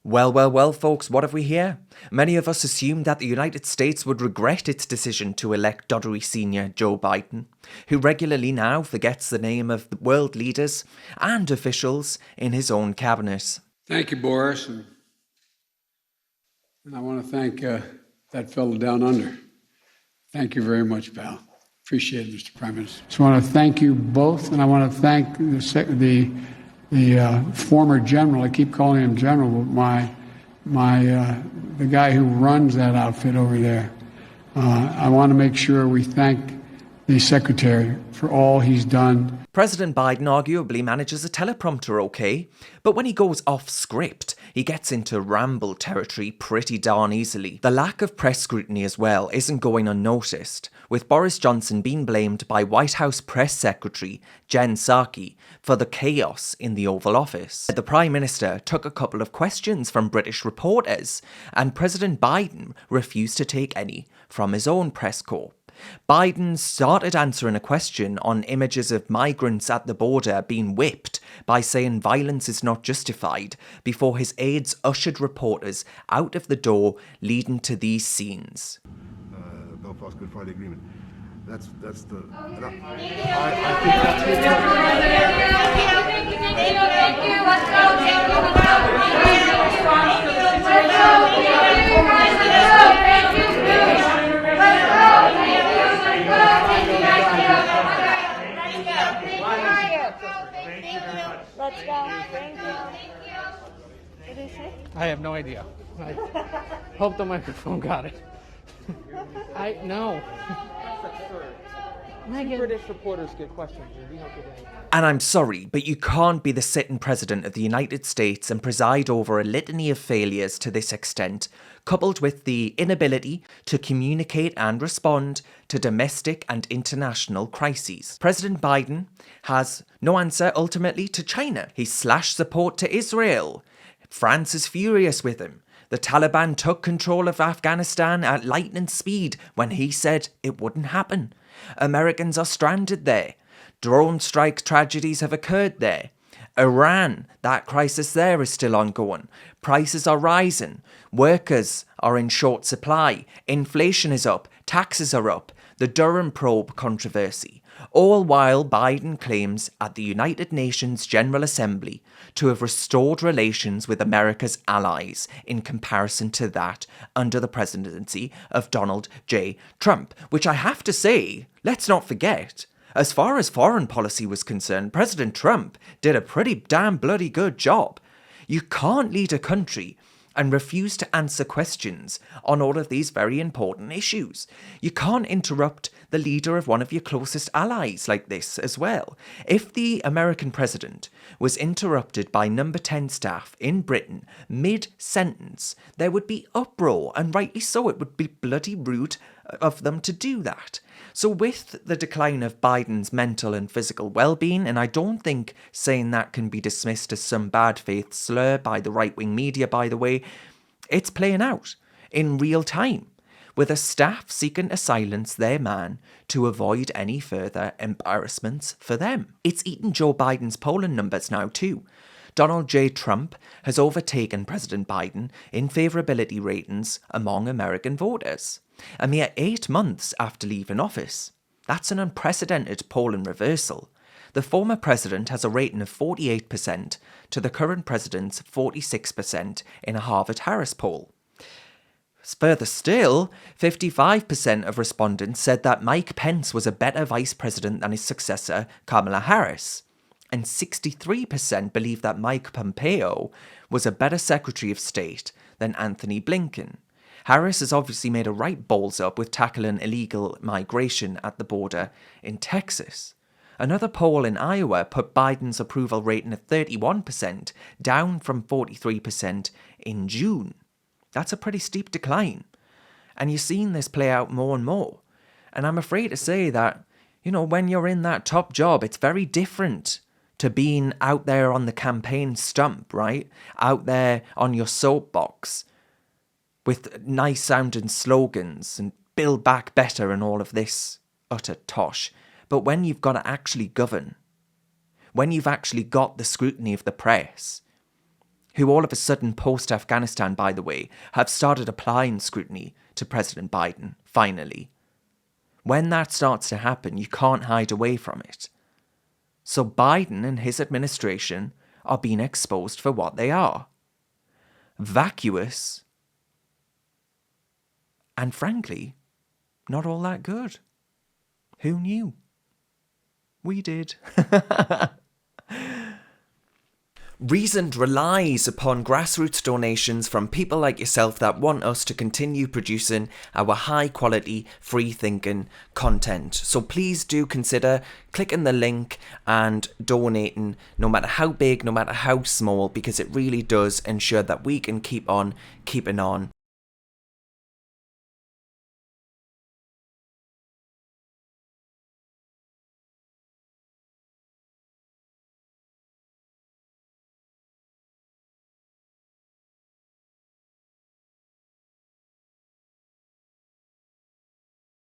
Well, folks, what have we here? Many of us assumed that the United States would regret its decision to elect Doddery Senior Joe Biden, who regularly now forgets the name of the world leaders and officials in his own cabinet. Thank you, Boris. And I want to thank that fellow down under. Thank you very much, pal. Appreciate it, Mr. Prime Minister. Just want to thank you both, and I want to thank the former general. I keep calling him general, but the guy who runs that outfit over there. I want to make sure we thank the secretary for all he's done. President Biden arguably manages a teleprompter okay, but when he goes off script, he gets into ramble territory pretty darn easily. The lack of press scrutiny as well isn't going unnoticed, with Boris Johnson being blamed by White House Press Secretary Jen Psaki for the chaos in the Oval Office. The Prime Minister took a couple of questions from British reporters, and President Biden refused to take any from his own press corps. Biden started answering a question on images of migrants at the border being whipped by saying violence is not justified before his aides ushered reporters out of the door, leading to these scenes. Belfast Good Friday Agreement. That's the. I think Thank you. Let's go. Let's go. Thank you. What did he say? I have no idea. I hope the microphone got it. I know. British reporters get questions. And I'm sorry, but you can't be the sitting president of the United States and preside over a litany of failures to this extent, coupled with the inability to communicate and respond to domestic and international crises. President Biden has no answer ultimately to China. He slashed support to Israel. France is furious with him. The Taliban took control of Afghanistan at lightning speed when he said it wouldn't happen. Americans are stranded there. Drone strike tragedies have occurred there. Iran, that crisis there is still ongoing. Prices are rising. Workers are in short supply. Inflation is up. Taxes are up. The Durham probe controversy. All while Biden claims at the United Nations General Assembly to have restored relations with America's allies in comparison to that under the presidency of Donald J. Trump, which I have to say, let's not forget, as far as foreign policy was concerned, President Trump did a pretty damn bloody good job. You can't lead a country and refuse to answer questions on all of these very important issues. You can't interrupt the leader of one of your closest allies like this as well. If the American president was interrupted by number 10 staff in Britain mid-sentence, there would be uproar, and rightly so. It would be bloody rude of them to do that. So with the decline of Biden's mental and physical well-being, and I don't think saying that can be dismissed as some bad faith slur by the right-wing media, by the way, it's playing out in real time, with a staff seeking to silence their man to avoid any further embarrassments for them. It's eaten Joe Biden's polling numbers now too. Donald J. Trump has overtaken President Biden in favourability ratings among American voters. A mere 8 months after leaving office. That's an unprecedented polling reversal. The former president has a rating of 48% to the current president's 46% in a Harvard-Harris poll. Further still, 55% of respondents said that Mike Pence was a better vice president than his successor, Kamala Harris. And 63% believe that Mike Pompeo was a better Secretary of State than Anthony Blinken. Harris has obviously made a right balls up with tackling illegal migration at the border in Texas. Another poll in Iowa put Biden's approval rating at 31%, down from 43% in June. That's a pretty steep decline. And you're seeing this play out more and more. And I'm afraid to say that, when you're in that top job, it's very different to being out there on the campaign stump, right? Out there on your soapbox with nice sounding slogans and Build Back Better and all of this utter tosh. But when you've got to actually govern, when you've actually got the scrutiny of the press, who all of a sudden, post-Afghanistan, by the way, have started applying scrutiny to President Biden, finally. When that starts to happen, you can't hide away from it. So Biden and his administration are being exposed for what they are. Vacuous and, frankly, not all that good. Who knew? We did. Reasoned relies upon grassroots donations from people like yourself that want us to continue producing our high quality, free thinking content. So please do consider clicking the link and donating, no matter how big, no matter how small, because it really does ensure that we can keep on keeping on